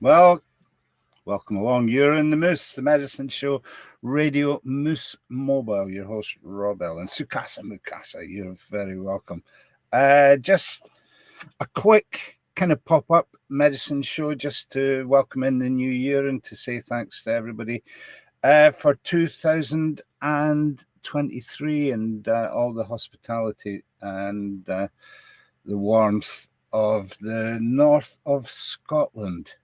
Well, welcome along. You're in the Moose, the Medicine Show, Radio Moose Mobile. Your host, Rob Ellen. Sukasa Mukasa, you're very welcome. Just a quick kind of pop-up medicine show just to welcome in the new year and to say thanks to everybody for 2023 and all the hospitality and the warmth of the north of Scotland.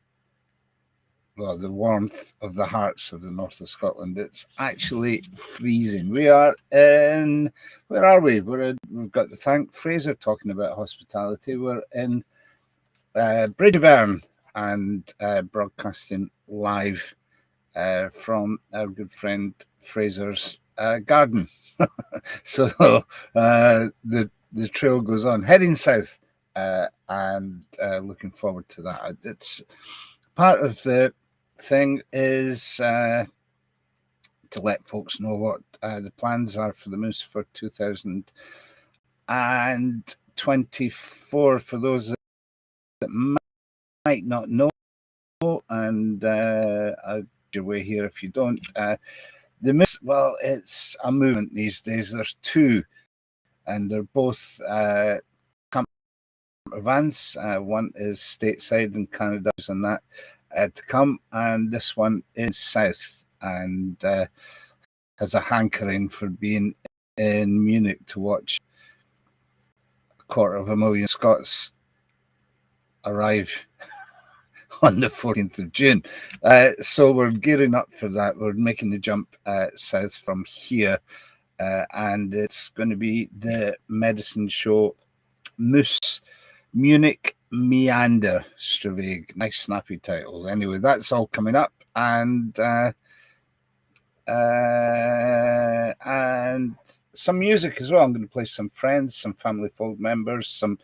Well, the warmth of the hearts of the north of Scotland. It's actually freezing. We are in, where are we? We've got to thank Fraser talking about hospitality. We're in Bridge of Erne and broadcasting live from our good friend Fraser's garden. So the trail goes on, heading south, and looking forward to that. It's part of the thing is to let folks know what the plans are for the Moose for 2024 for those that might not know, and I'll your way here if you don't. The Moose, well, it's a movement these days. There's two, and they're both camper vans. One is stateside in Canada, and that to come, and this one is south and has a hankering for being in Munich to watch 250,000 Scots arrive on the 14th of June. So we're gearing up for that. We're making the jump south from here, and it's going to be the medicine show Moose Munich Meander Stravig. Nice snappy title. Anyway, that's all coming up, and some music as well. I'm going to play some friends, some family folk members, some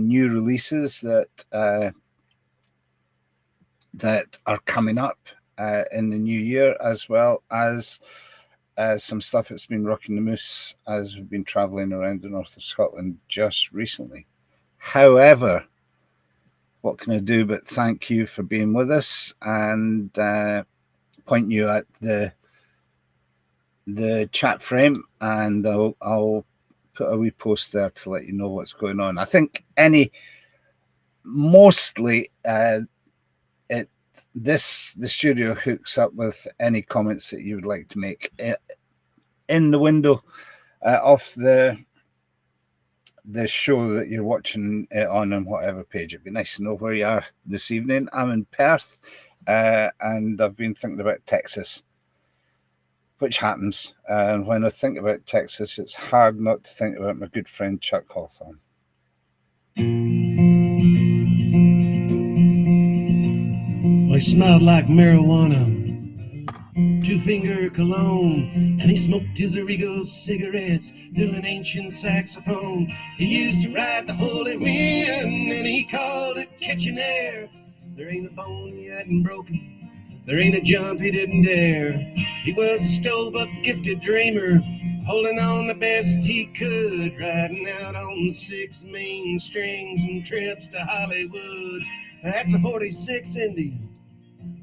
new releases that are coming up in the new year, as well as some stuff that's been rocking the Moose as we've been travelling around the north of Scotland just recently. However, what can I do but thank you for being with us and point you at the chat frame, and I'll put a wee post there to let you know what's going on. I think mostly the studio hooks up with any comments that you would like to make in the window of the show that you're watching it on whatever page. It'd be nice to know where you are this evening. I'm in Perth, and I've been thinking about Texas, which happens. And when I think about Texas, it's hard not to think about my good friend Chuck Hawthorne. Well, he smelled like marijuana, two-finger cologne, and he smoked his Arrigo cigarettes through an ancient saxophone. He used to ride the holy wind, and he called it catching air. There ain't a bone he hadn't broken, there ain't a jump he didn't dare. He was a stove-up gifted dreamer, holding on the best he could, riding out on 6 main strings and trips to Hollywood. That's a 46 Indy,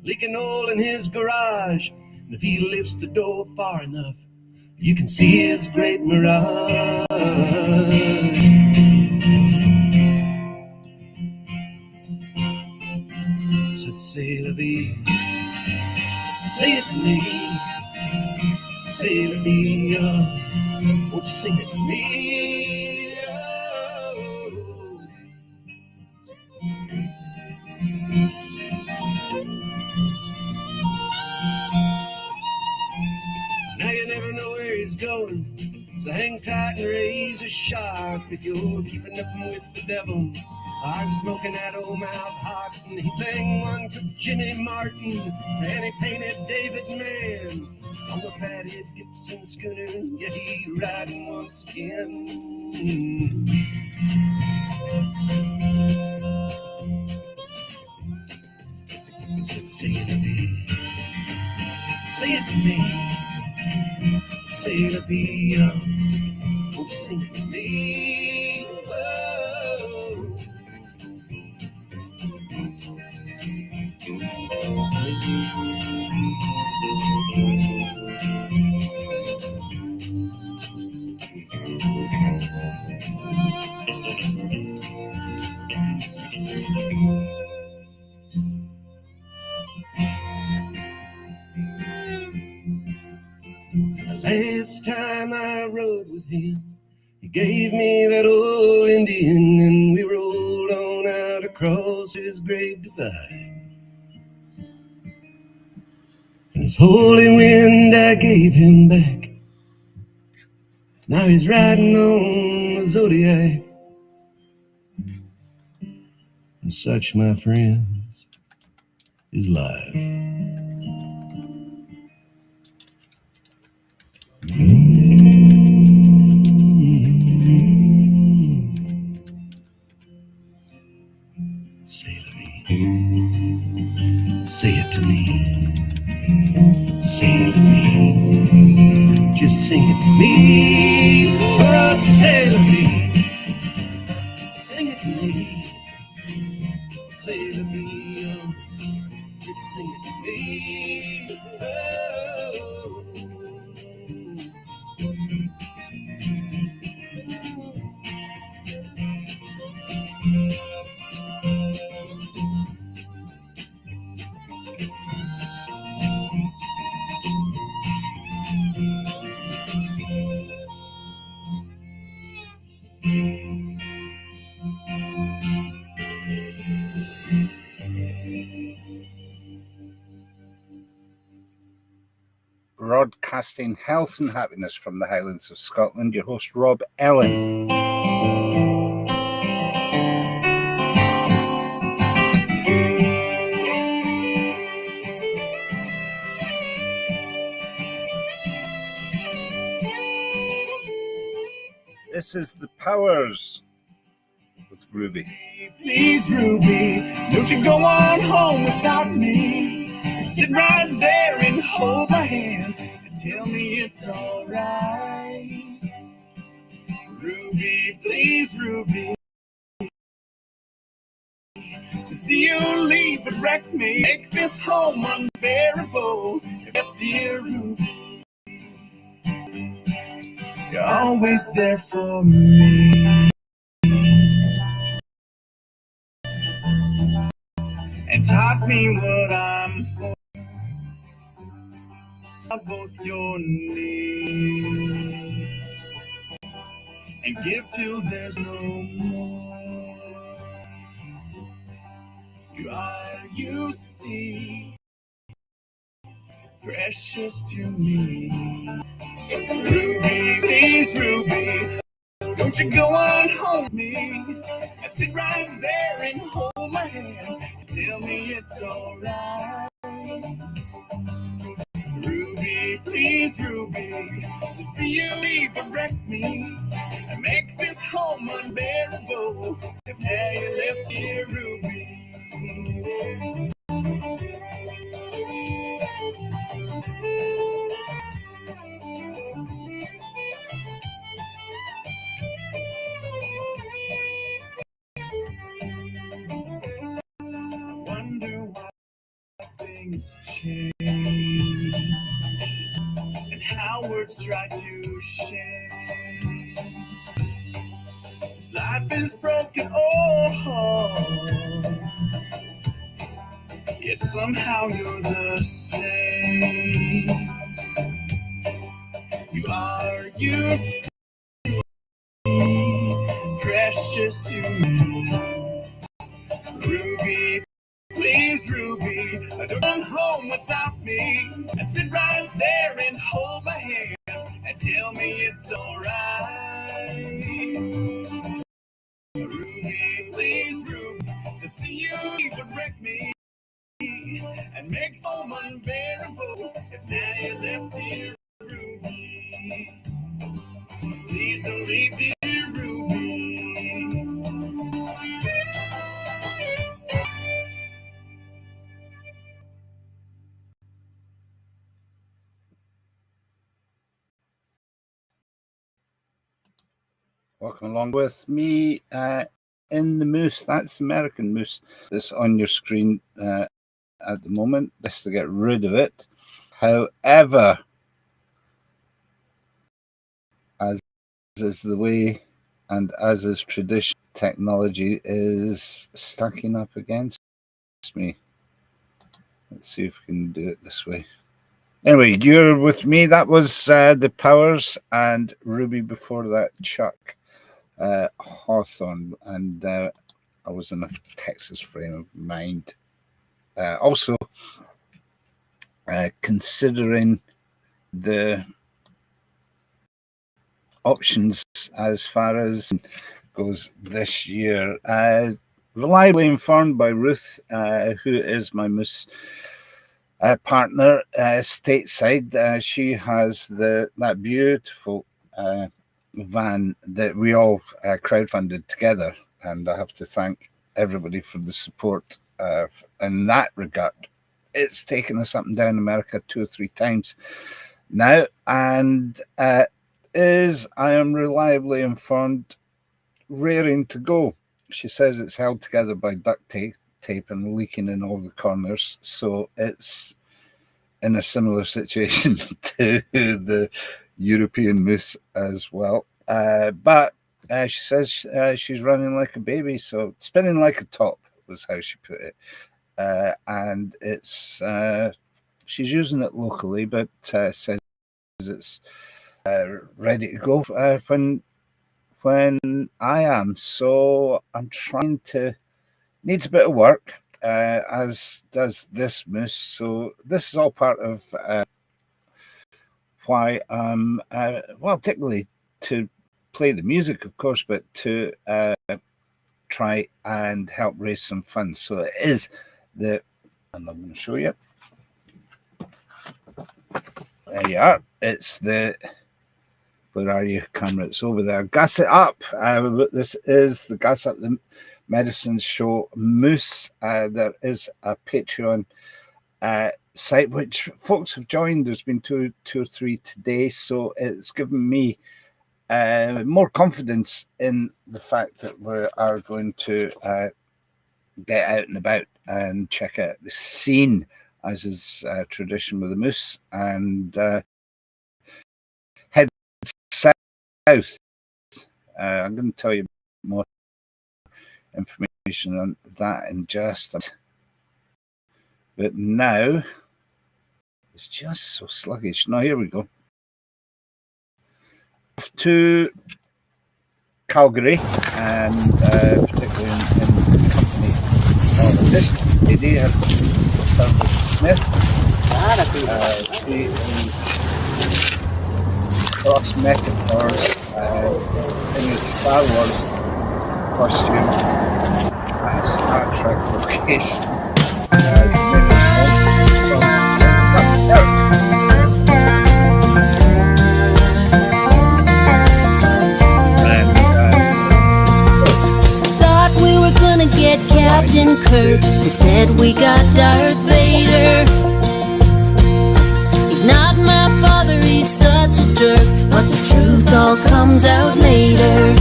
leaking oil in his garage. And if he lifts the door far enough, you can see his great mirage. Said, c'est la vie, say it to me, say la vie, won't you sing it to me? Now you never know where he's going, so hang tight and raise a sharp if you're keeping up with the devil. I'm smoking that old mouth hot, and he sang one for Jimmy Martin, and he painted David Mann on the Patty Gibson schooner, yet he riding once again. He said, say it to me, say it to me, say la vie, won't you sing it to me? Whoa. The last time I rode with him, he gave me that old Indian, and we rolled on out across his great divide. And his holy wind I gave him back. Now he's riding on the Zodiac. And such, my friends, is life. Say to me, say it to me, say it to me, just sing it to me, oh, say it to me, sing it to me, say it to me, oh, just sing it to me, oh. Broadcasting health and happiness from the Highlands of Scotland, your host Rob Ellen. This is The Powers with Ruby. Please, Ruby, don't you go on home without me. Sit right there and hold my hand and tell me it's alright. Ruby, please, Ruby, to see you leave would wreck me, make this home unbearable. Dear Ruby, you're always there for me and taught me what I'm for. Both your needs and give till there's no more. You are, you see, precious to me. Ruby, please, Ruby, don't you go on home with me. I sit right there and hold my hand. Tell me it's alright. Ruby, please, Ruby, to see you leave would wreck me and make this home unbearable. If now you left here, Ruby. Wonder why things change and how words try to share. This life is broken, oh, yet somehow you're the same. You are, you see, precious to me. Ruby, please, Ruby, don't run home without me. I sit right there and hold my hand and tell me it's alright. Ruby, please, Ruby, to see you would wreck me and make home unbearable. If now you left here, Ruby, please don't leave, dear Ruby. Welcome along with me in the Moose. That's the American Moose that's on your screen at the moment, just to get rid of it. However, as is the way and as is tradition, technology is stacking up against me. Let's see if we can do it this way. Anyway, you're with me. That was The Powers, and Ruby before that, Chuck Hawthorne. And I was in a Texas frame of mind. Also, considering the options as far as goes this year. Reliably informed by Ruth, who is my moose partner stateside. She has that beautiful van that we all crowdfunded together, and I have to thank everybody for the support in that regard. It's taken us up and down America 2 or 3 times now, and I am reliably informed, raring to go. She says it's held together by duct tape and leaking in all the corners, so it's in a similar situation to the European moose as well. But she says she's running like a baby, so spinning like a top was how she put it. And it's she's using it locally, but says it's ready to go when I am. So I'm trying to, needs a bit of work, as does this moose. So this is all part of why well, particularly to play the music, of course, but to try and help raise some funds. So it is and I'm going to show you. There you are. It's where are you, camera? It's over there. Gas It Up. This is the Gas Up the Medicine Show Moose. There is a Patreon site which folks have joined. There's been two or three today, so it's given me more confidence in the fact that we are going to get out and about and check out the scene, as is tradition with the moose, and head south. I'm going to tell you more information on that in just a minute. But now it's just so sluggish. Now here we go. Off to Calgary, and particularly in company of this lady, Smith. She is cross metaphors in a Star Wars costume at a Star Trek location. So let's cut it out. Get Captain Kirk, instead we got Darth Vader. He's not my father, he's such a jerk, but the truth all comes out later.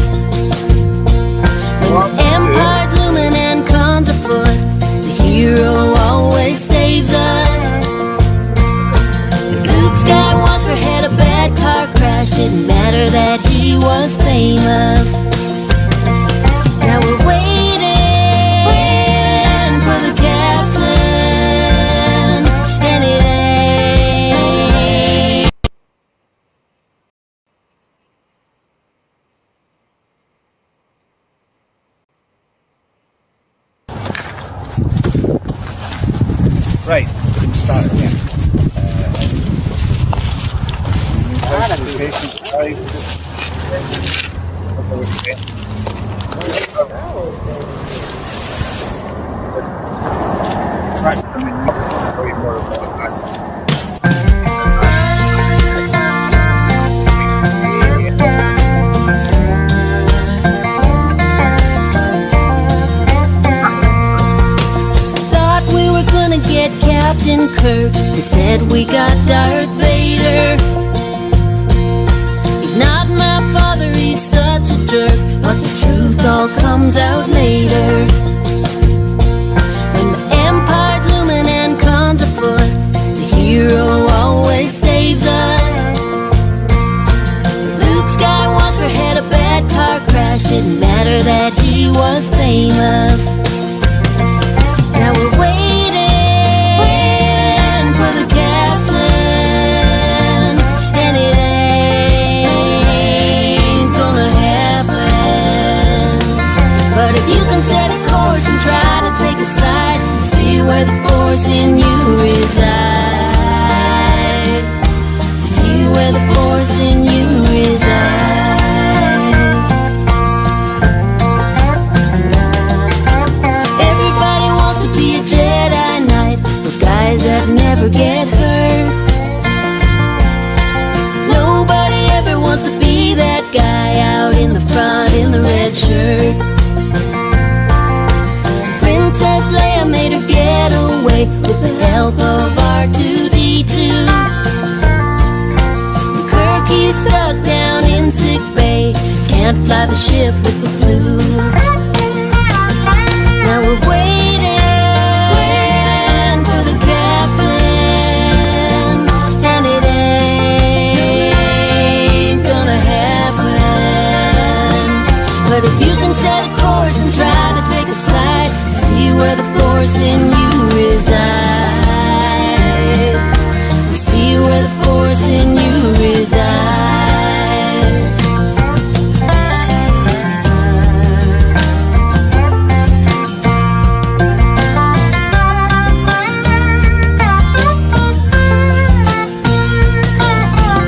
When the empire's looming and cons afoot, the hero always saves us. If Luke Skywalker had a bad car crash, didn't matter that he was famous. Now we're waiting for the captain, and it ain't. Right, we can start again. Thought we were gonna get Captain Kirk, instead we got Darth Vader. He's not my father, he's such a jerk, but the truth all comes out later. When the empire's looming and where the force in you resides. You see where the force in you resides. Everybody wants to be a Jedi Knight, those guys that never get hurt. Nobody ever wants to be that guy out in the front in the red shirt. Princess Leia made her get away with the help of R2-D2. Kirk, he's stuck down in sick bay, can't fly the ship with the flu. Now we're waiting for the captain, and it ain't gonna happen. But if you can set a course and try to take a side, see where the force in you resides. See where the force in you resides.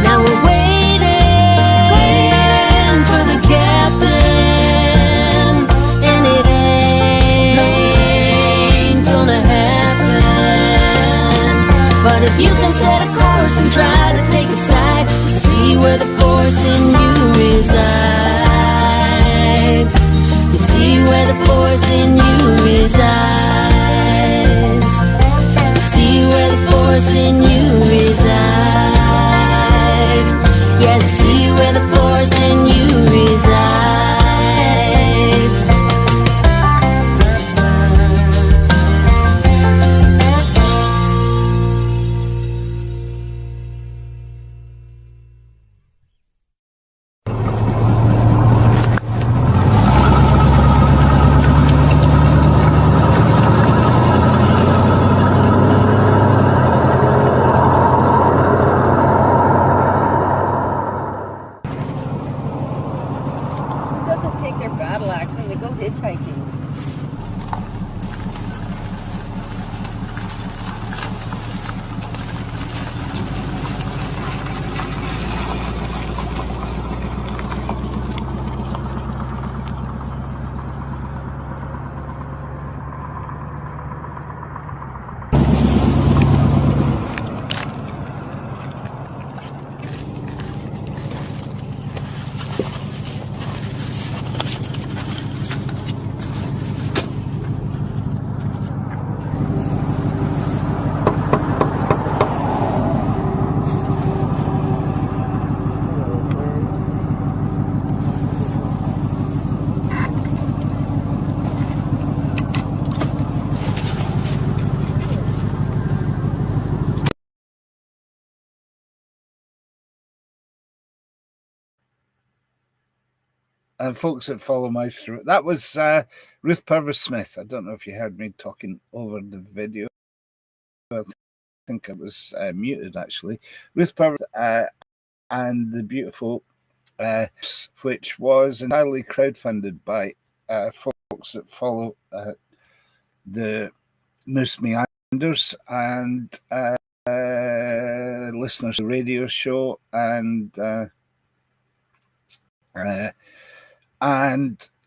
Now we're waiting for the captain, and it ain't gonna happen. But if you can set a course and try to take a side, see where the force in you resides. You see where the force in you resides. You see where the force in you resides. Yeah, you see where the force in you resides. Doesn't take their battle axe when they go hitchhiking. And folks that follow my story, that was Ruth Purvis Smith. I don't know if you heard me talking over the video. I think it was muted actually. Ruth Purvis and the beautiful, which was entirely crowdfunded by folks that follow the Moose Meanders and listeners to the radio show and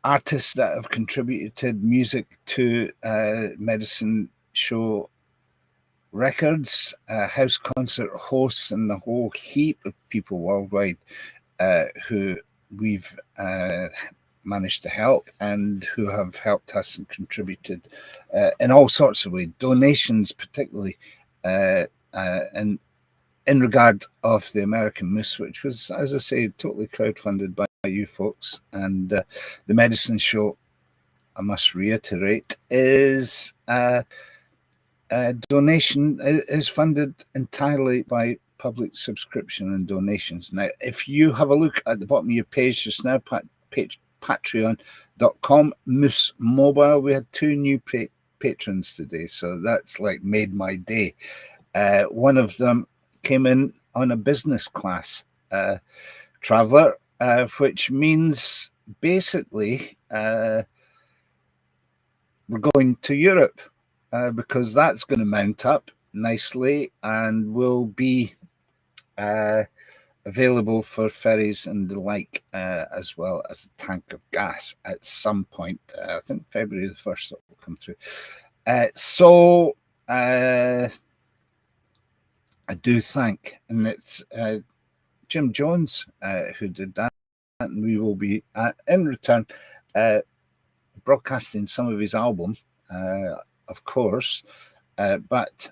artists that have contributed music to Medicine Show Records, house concert hosts, and the whole heap of people worldwide who we've managed to help and who have helped us and contributed in all sorts of ways, donations particularly, and in regard of the American Moose, which was, as I say, totally crowdfunded by you folks. And the Medicine Show, I must reiterate, is donation is funded entirely by public subscription and donations. Now, if you have a look at the bottom of your page just now, patreon.com, Moose Mobile, we had 2 new patrons today, so that's like made my day. One of them came in on a business class traveler, which means basically we're going to Europe. because that's going to mount up nicely and will be available for ferries and the like, as well as a tank of gas at some point. I think February the 1st will come through. So I do thank, and it's Jim Jones who did that, and we will be in return broadcasting some of his album, of course, but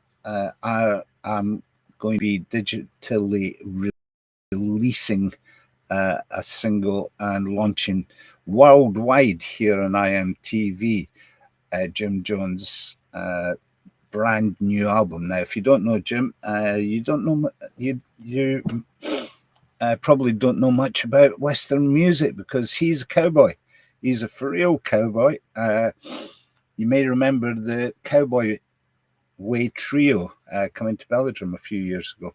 I'm going to be digitally releasing a single and launching worldwide here on IMTV Jim Jones' brand new album. Now, if you don't know Jim, you don't know you probably don't know much about Western music, because he's a cowboy. He's a for real cowboy. You may remember the Cowboy Way Trio coming to Belgium a few years ago.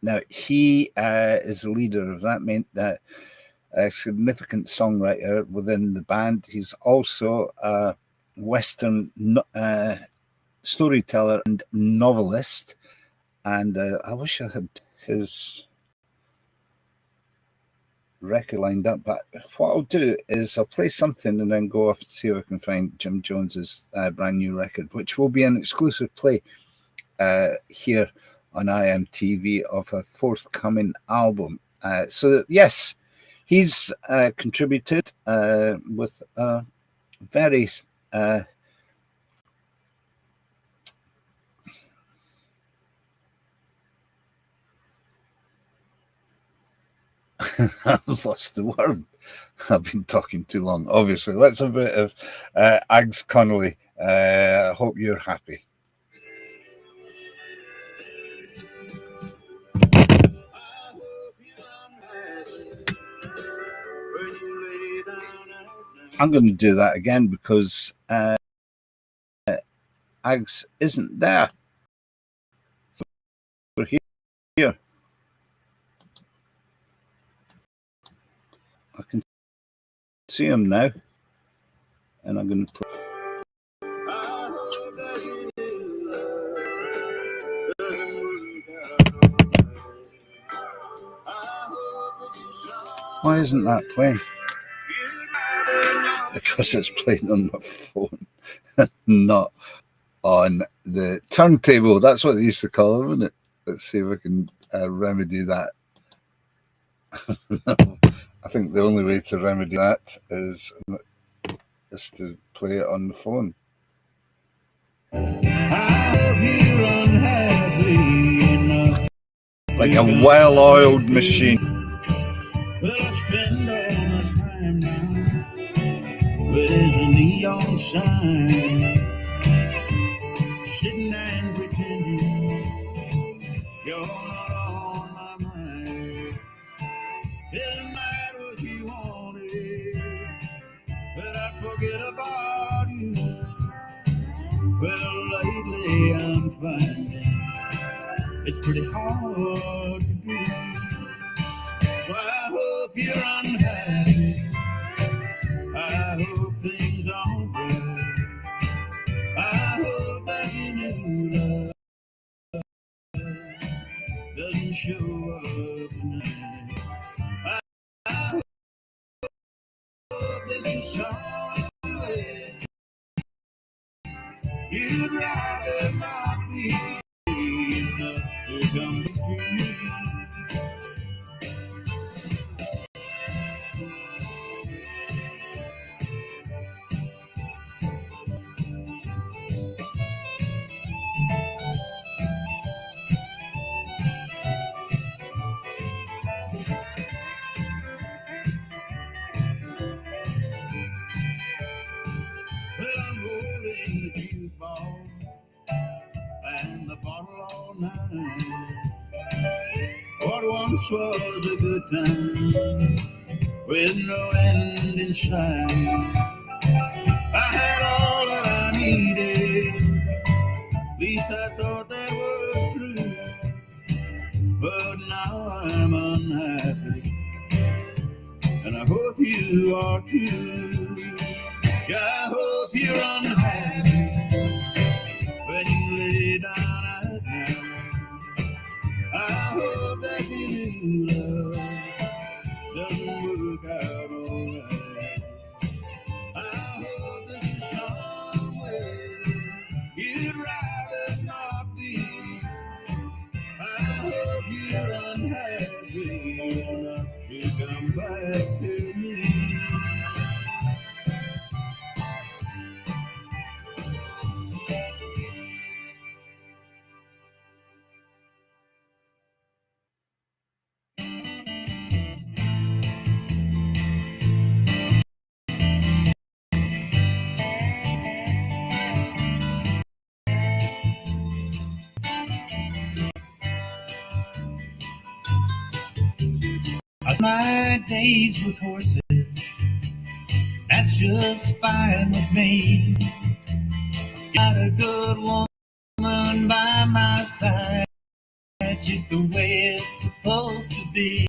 Now, he is the leader of that, a significant songwriter within the band. He's also a Western storyteller and novelist. And I wish I had his record lined up, but what I'll do is I'll play something and then go off to see if I can find Jim Jones's brand new record, which will be an exclusive play here on IMTV of a forthcoming album. So yes, he's contributed with a very I've lost the word. I've been talking too long, obviously. Let's have a bit of Ags Connolly. I hope you're happy. I'm going to do that again because Ags isn't there. So we're here. I can see him now, and I'm going to play. Why isn't that playing? Because it's playing on my phone, not on the turntable. That's what they used to call it, wasn't it? Let's see if I can remedy that. I think the only way to remedy that is to play it on the phone. Like a well-oiled machine. Well, I spend all my time now with his neon sign, sitting and pretending you're not on my mind. Doesn't matter what you wanted, but I forget about you. Well, lately I'm finding it's pretty hard to do. So I hope you're unhappy. I hope things aren't right. I hope that your new love doesn't show up tonight. I hope that you're sorry. You'd rather not be enough to come to me. Well, I'm holding the jukebox and the bottle all night. What once was a good time with no end in sight. I had all that I needed, at least I thought that was true. But now I'm unhappy, and I hope you are too. Yeah, I hope you're unhappy. my days with horses, that's just fine with me. Got a good woman by my side, just the way it's supposed to be.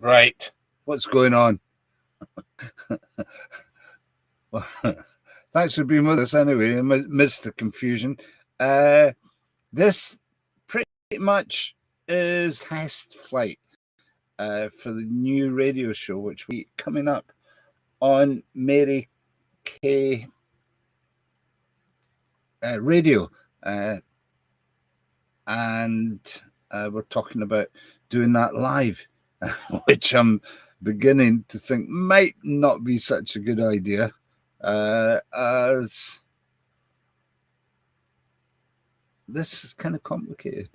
Right. What's going on? Well, thanks for being with us anyway. I missed the confusion. This pretty much is Test Flight for the new radio show, which we coming up on Mary K Radio. And we're talking about doing that live, which I'm beginning to think might not be such a good idea, as this is kind of complicated.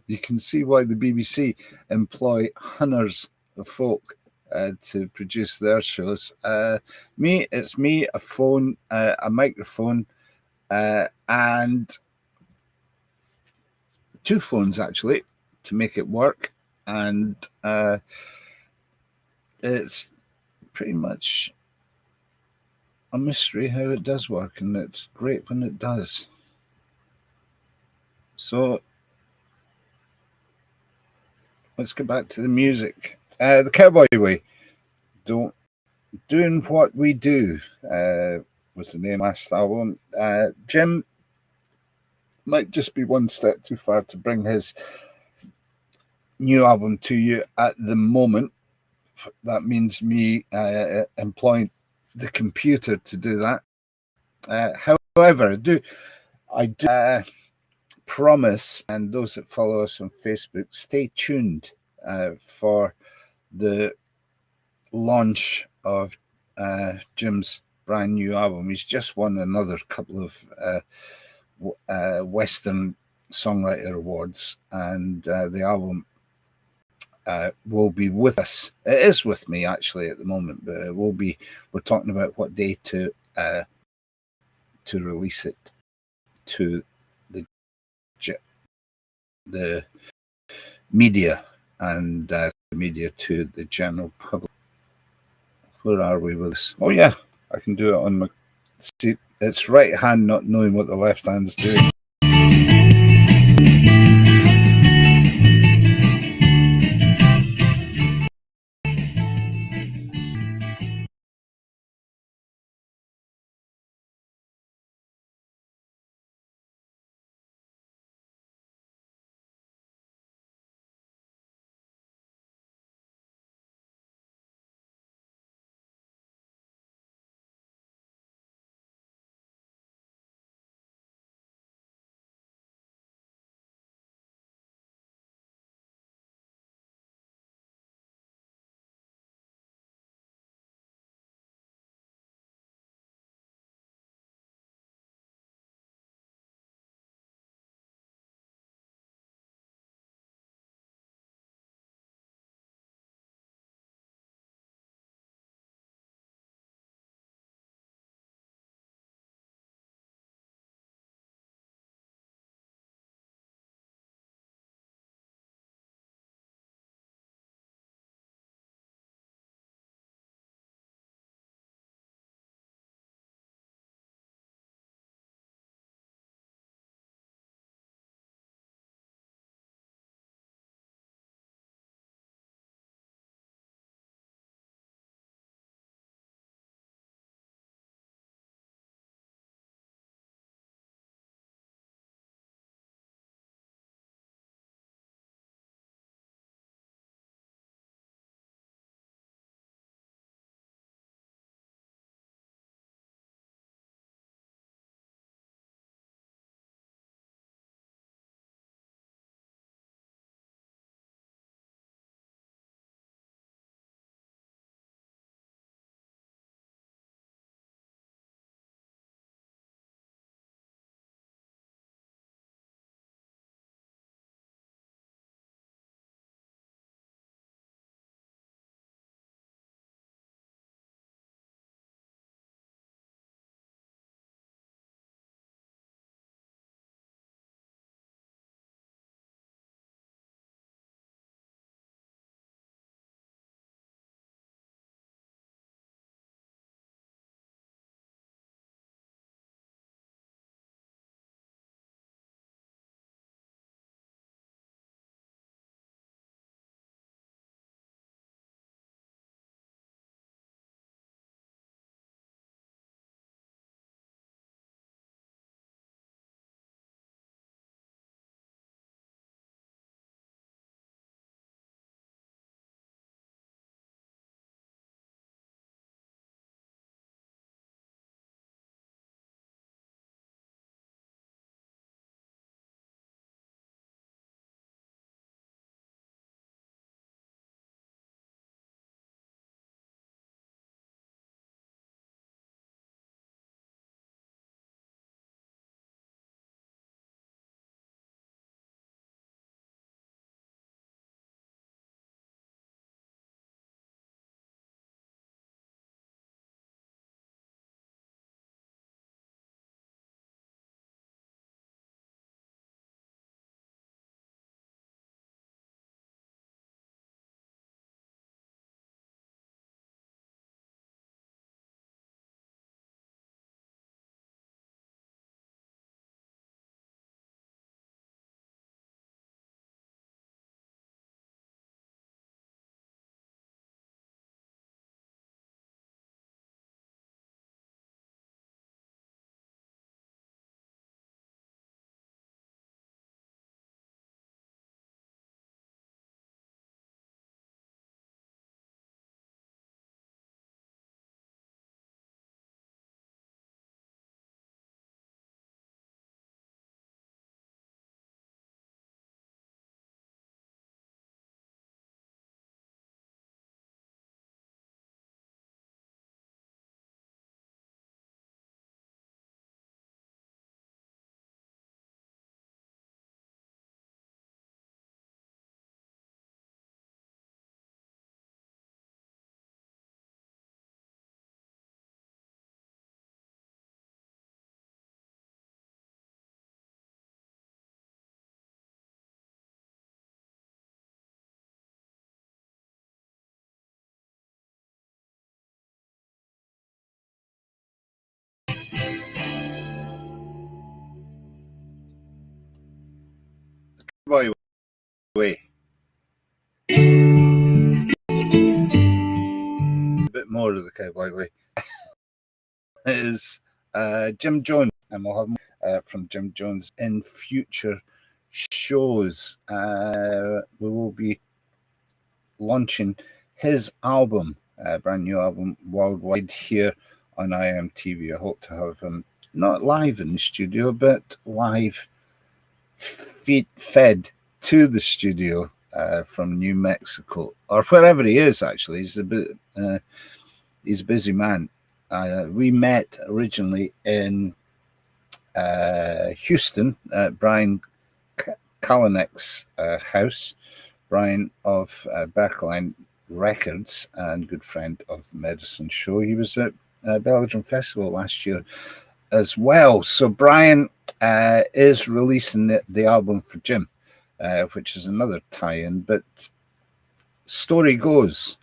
You can see why the BBC employ hundreds of folk to produce their shows. It's me, a phone, a microphone, and two phones actually to make it work. And it's pretty much a mystery how it does work, and it's great when it does. So let's get back to the music. The Cowboy Way, Doing What We Do was the name of last album. Jim might just be one step too far to bring his new album to you at the moment. That means me employing the computer to do that. However, I do promise, and those that follow us on Facebook, stay tuned for the launch of Jim's brand new album. He's just won another couple of Western Songwriter Awards, and the album will be with us. It is with me actually at the moment, but we're talking about what day to release it to the media and the media to the general public. Where are we with this? Oh yeah, I can do it on my see. It's right hand not knowing what the left hand's doing. Cowboy Way. A bit more of the Cowboy Way is Jim Jones, and we'll have more from Jim Jones in future shows. We will be launching his album, brand new album, worldwide here on IMTV. I hope to have him not live in the studio, but live fed to the studio from New Mexico, or wherever he is. Actually, he's a busy man. We met originally in Houston at Brian Kalanick's house. Brian of Berkline Records and good friend of the Medicine Show. He was at Belladrum Festival last year as well. So Brian is releasing the album for Jim, which is another tie-in. But story goes,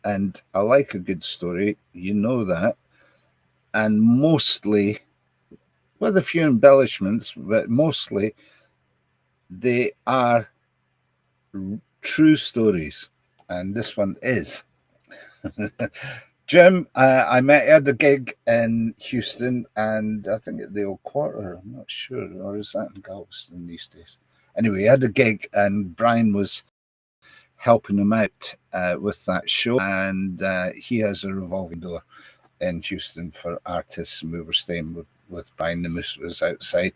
and I like a good story, you know that, and mostly, with a few embellishments, but mostly they are true stories, and this one is. Jim, I met, at a gig in Houston, and I think at the Old Quarter, I'm not sure, or is that in Galveston these days? Anyway, he had a gig, and Brian was helping him out with that show, and he has a revolving door in Houston for artists, and we were staying with Brian. The Moose was outside,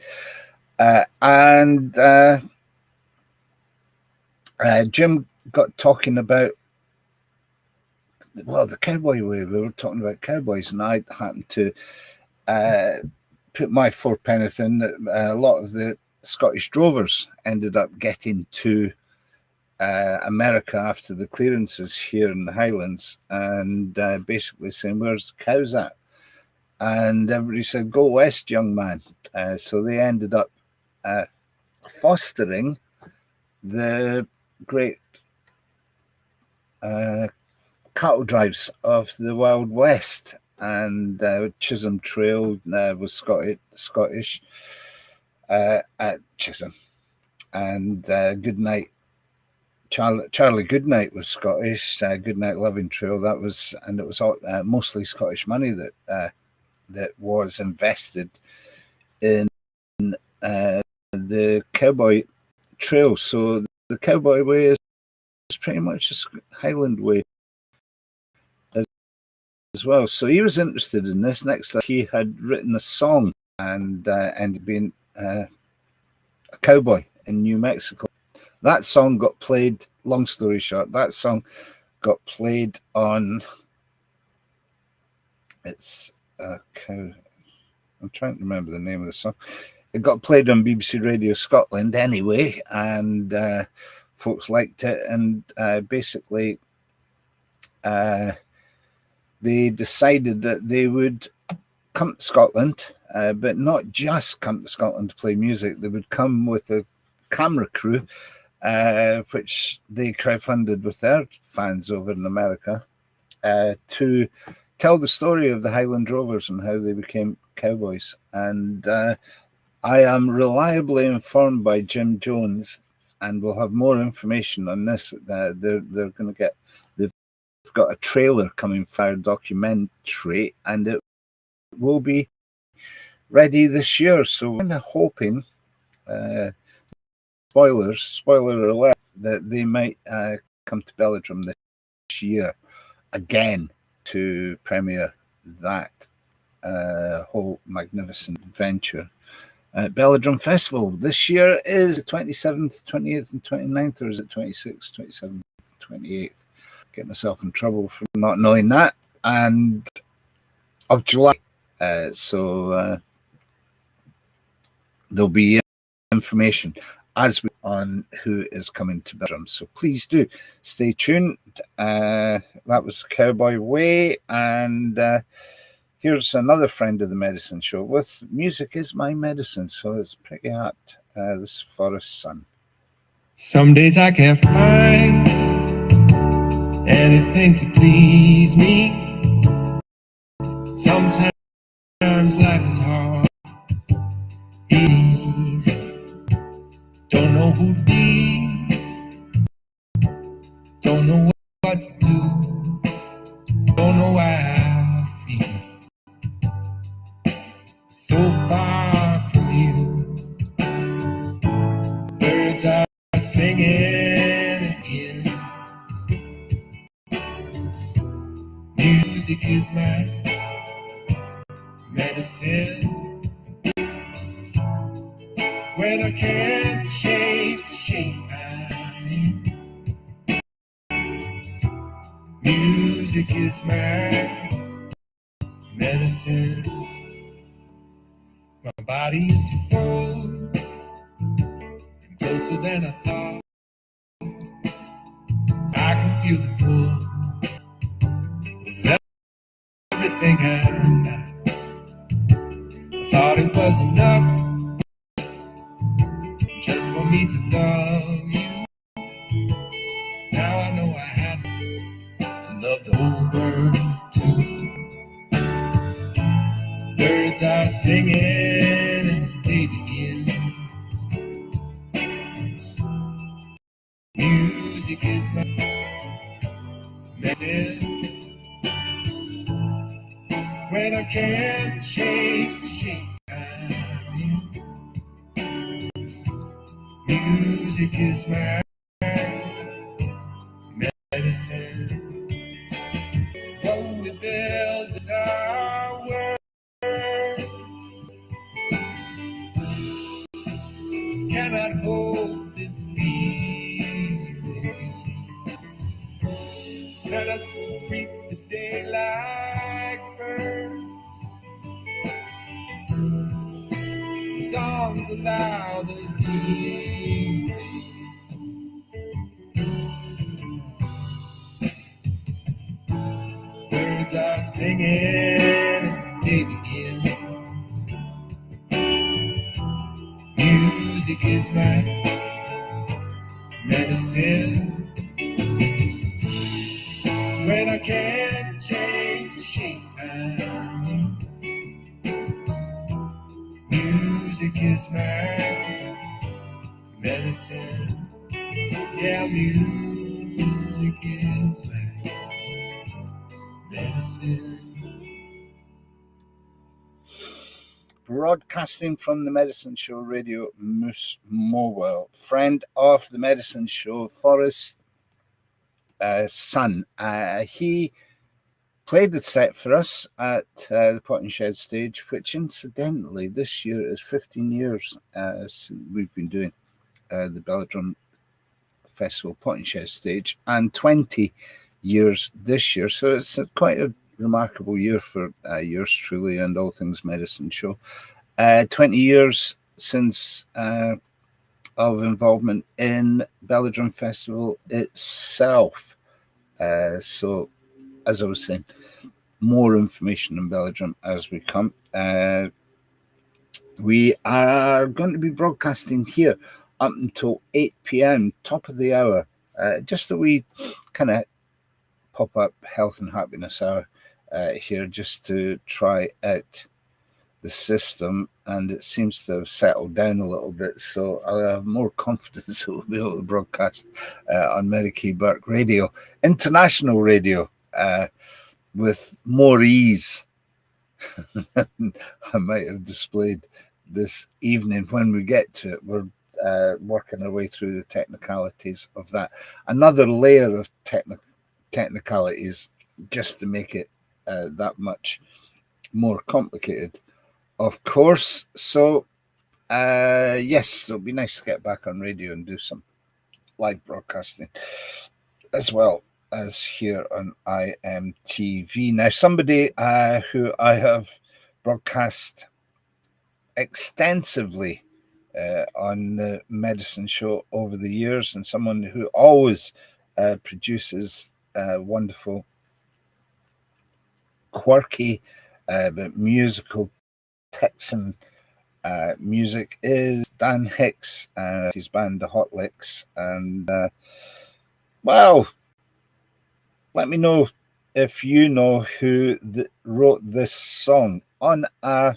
and Jim got talking about, well, the Cowboy Way. We were talking about cowboys, and I happened to put my fourpenneth in that a lot of the Scottish drovers ended up getting to America after the clearances here in the Highlands, and basically saying, "Where's the cows at?" And everybody said, "Go west, young man." So they ended up fostering the great cattle drives of the Wild West, and Chisholm Trail was Scottish at Chisholm, and Goodnight, Charlie Goodnight was Scottish. Goodnight Loving Trail, that was, and it was all, mostly Scottish money that was invested in the Cowboy Trail. So the Cowboy Way is pretty much a Highland way as well. So he was interested in this. Next, he had written a song and ended being a cowboy in New Mexico. That song got played, long story short, that song got played on, it's a cow, I'm trying to remember the name of the song. It got played on BBC Radio Scotland anyway, and folks liked it, and basically they decided that they would come to Scotland, but not just come to Scotland to play music. They would come with a camera crew, which they crowdfunded with their fans over in America, to tell the story of the Highland Rovers and how they became cowboys. And I am reliably informed by Jim Jones, and we'll have more information on this. They're going to get, they've got a trailer coming for a documentary, and it will be ready this year. So we're kind of hoping, spoiler alert, that they might come to Belladrum this year again to premiere that whole magnificent venture at Belladrum Festival. This year is the 27th, 28th and 29th, or is it 26th, 27th, 28th? Get myself in trouble for not knowing that. And of July. So there'll be information as we on who is coming to Belladrum. So please do stay tuned. That was Cowboy Way, and here's another friend of the Medicine Show with Music Is My Medicine, so it's pretty apt. This is Forest Sun. Some days I can't find anything to please me. Sometimes life is hard, easy. Don't know who'd be, don't know what to do, don't know why I feel so far from you. Birds are singing again. Music is my medicine. When I can't change the shape I'm in, music is my medicine. My body is too full, closer than I thought. I can feel the pull of everything I'm not. I thought it was enough just for me to love you. Now I know I had to love the whole world too. Birds are singing and the day begins. Music is my medicine. When I can't change the shape I'm in, music is my medicine. When we build our words, cannot hold this feeling. Let us greet the day like birds. The songs allow the healing. Birds are singing and the day begins. Music is my medicine. When I can't change the shape I'm in, music is my medicine. Yeah, music is my medicine. Broadcasting from the Medicine Show Radio, Moose Mowell, friend of the Medicine Show, Forrest son. He played the set for us at the Potting Shed stage, which incidentally this year is 15 years since we've been doing the Belladrum Festival Potting Shed stage, and 20 years this year. So it's quite a remarkable year for yours truly and All Things Medicine Show. 20 years since of involvement in Belladrum Festival itself. So, as I was saying, more information on Belladrum as we come. We are going to be broadcasting here up until 8 p.m, top of the hour. Just that we kind of pop up health and happiness hour here just to try out the system, and it seems to have settled down a little bit, so I'll have more confidence that we'll be able to broadcast on Mary Kay Burke Radio, international radio, with more ease than I might have displayed this evening. When we get to it, we're working our way through the technicalities of that. Another layer of technicalities just to make it that much more complicated, of course. So, yes, it'll be nice to get back on radio and do some live broadcasting as well as here on IMTV. Now, somebody who I have broadcast extensively on the Medicine Show over the years, and someone who always produces wonderful, quirky, but musical Texan music, is Dan Hicks and his band The Hot Licks. And well, let me know if you know who wrote this song on a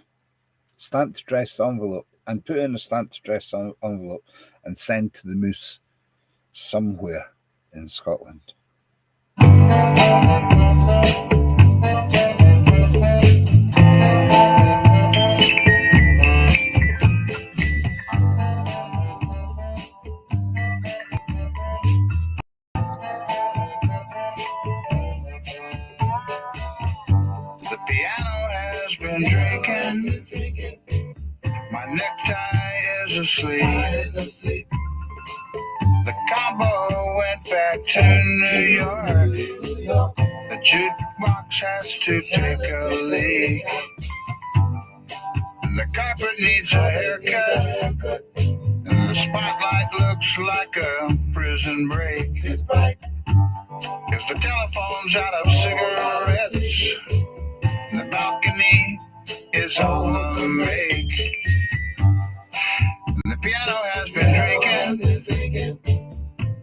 stamped addressed envelope. and put in a stamped address envelope and send to the Moose somewhere in Scotland. The piano has been drinking. My necktie is asleep. The combo went back to New York. The jukebox has to take a leak. And the carpet needs a haircut. And the spotlight looks like a prison break. Cause the telephone's out of cigarettes. And the balcony is all a make. And the piano has been drinking.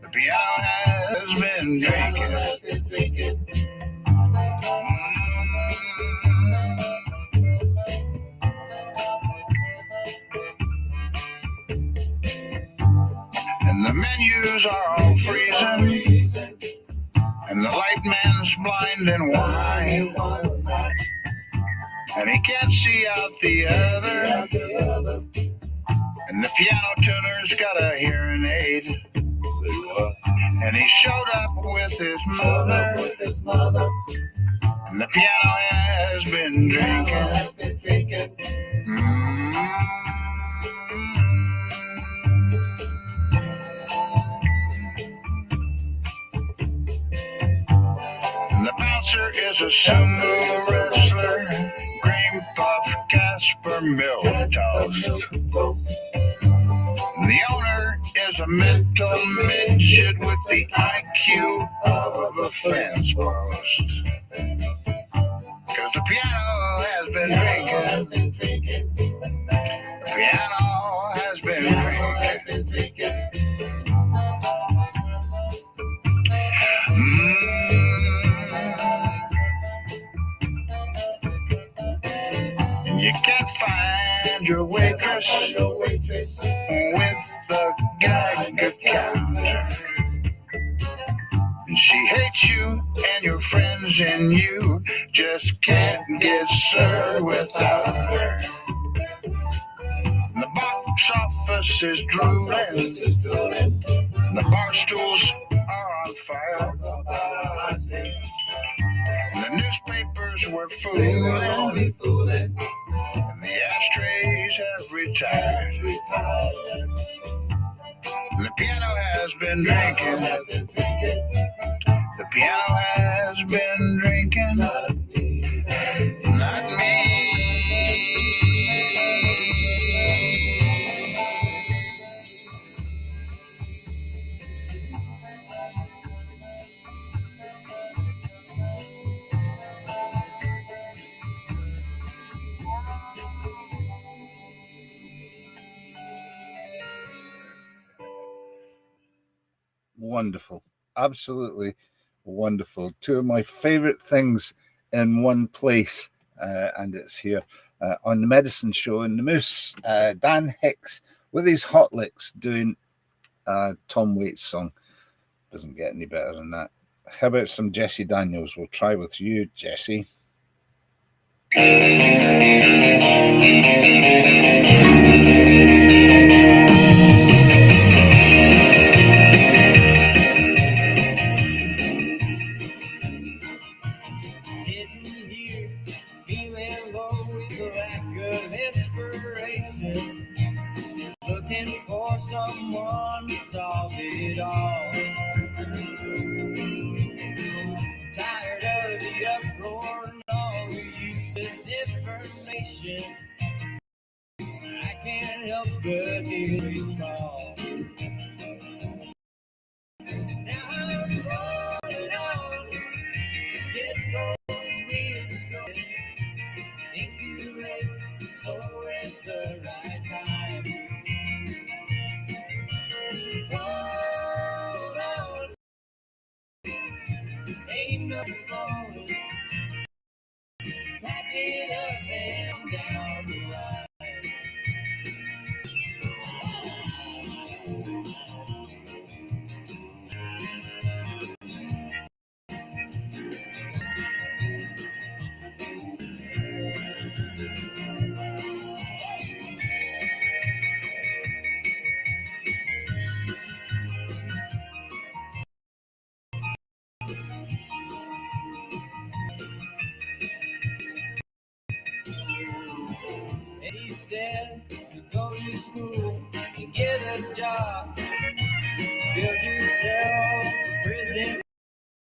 The piano has been drinking. And the menus are all freezing. And the light man's blind and wine. And he can't see out the other. And the piano tuner's got a hearing aid. And he showed up with his mother. And the piano has been drinking. And the bouncer is a sumo wrestler. Cream puff, Casper Milquetoast. And the owner is a mental midget with the IQ of a fence post. Cause the piano has been drinking. The piano has been drinking. And you can't find your waitress with the Geiger counter. And she hates you and your friends, and you just can't get served without her. And the box office is drooling. And the bar stools are on fire. And the newspapers were fooling. And the ashtrays have retired. And the piano has been drinking. The piano has been drinking. Not me. Wonderful. Absolutely wonderful. Two of my favorite things in one place, and it's here on the Medicine Show in the Moose. Dan Hicks with his Hot Licks doing Tom Waits song. Doesn't get any better than that. How about some Jesse Daniels? We'll try with you, Jesse. Looking for someone to solve it all. Tired of the uproar and all the useless information. I can't help but hear this call. So now I'm rolling on. Get those wheels going. Ain't too late, so it's the right time. Hold on, ain't no slowing. Pack it up and down the line. said, you go to school, you get a job, build yourself a prison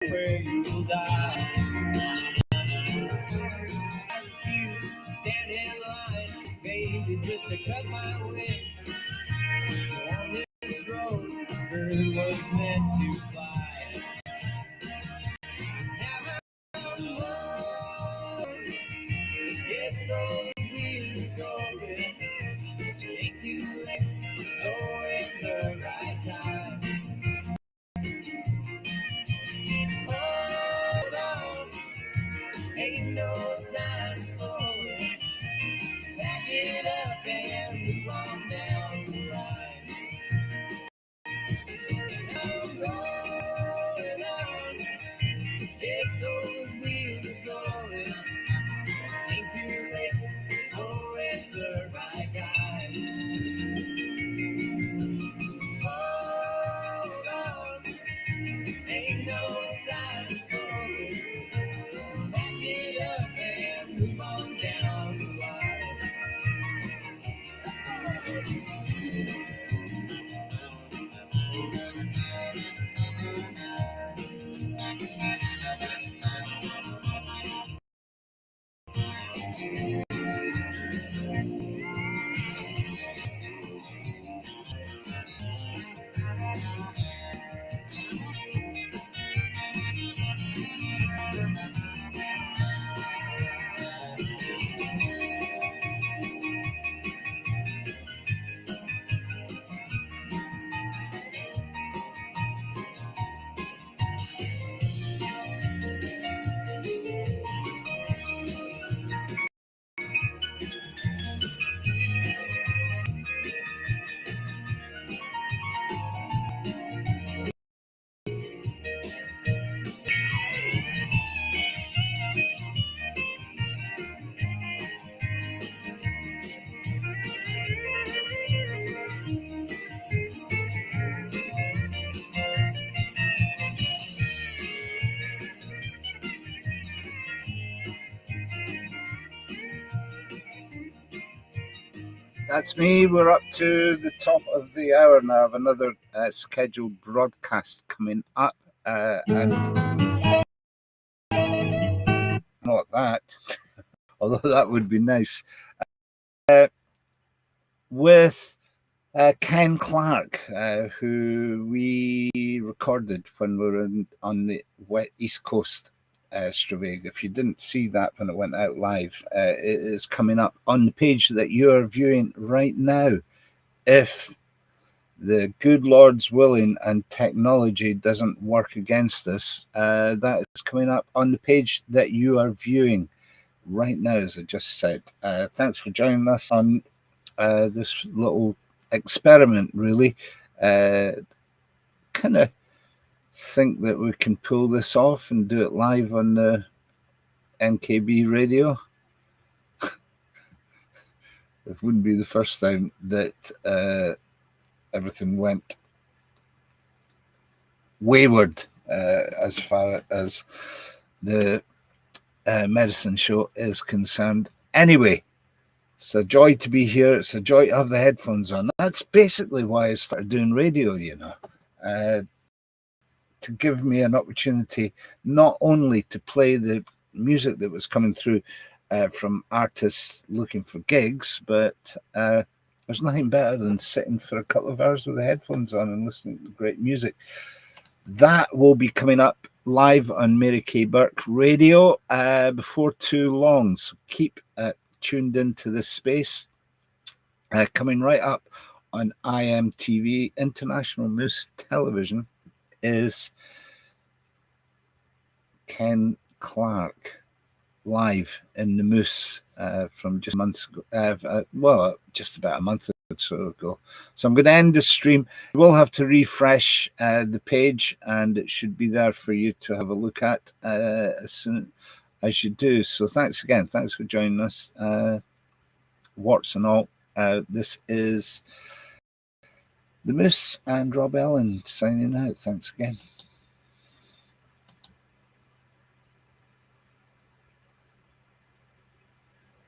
where you'll die. I refuse to stand in line, baby, just to cut my wings. So on this road, the bird was meant to fly. Get those wheels going. Ain't too late. It's always the right time. Hold on. Ain't no sign of slowing. Back it up and move on down the line. I'm rolling on. Get those wheels going. Ain't too late. Always the right time. Hold on. Ain't no sign of slowing. Back it up and move on down the line. That's me. We're up to the top of the hour now. I have another scheduled broadcast coming up. And not that, although that would be nice. With Ken Clark, who we recorded when we were on the East Coast. Stravig. If you didn't see that when it went out live, it is coming up on the page that you are viewing right now. If the good Lord's willing and technology doesn't work against us, that is coming up on the page that you are viewing right now, as I just said. Thanks for joining us on this little experiment, really. Kind of think that we can pull this off and do it live on the MKB radio. It wouldn't be the first time that everything went wayward as far as the medicine show is concerned. Anyway, it's a joy to be here. It's a joy to have the headphones on. That's basically why I started doing radio, you know. To give me an opportunity not only to play the music that was coming through from artists looking for gigs, but there's nothing better than sitting for a couple of hours with the headphones on and listening to great music. That will be coming up live on Mary Kay Burke Radio before too long, so keep tuned into this space. Coming right up on IMTV, International Moose Television, is Ken Clark live in the Moose from just months ago. Well, just about a month or so ago. So I'm going to end the stream. You will have to refresh the page, and it should be there for you to have a look at as soon as you do. So thanks again. Thanks for joining us. Warts and all. This is the Moose and Rob Ellen signing out. Thanks again.